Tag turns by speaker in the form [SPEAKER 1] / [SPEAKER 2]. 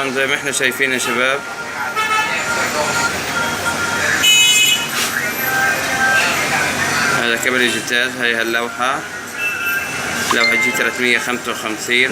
[SPEAKER 1] طبعا زي ما احنا شايفين يا شباب، هذا كابل الجتاز. هاي هاللوحة، لوحة جي 355.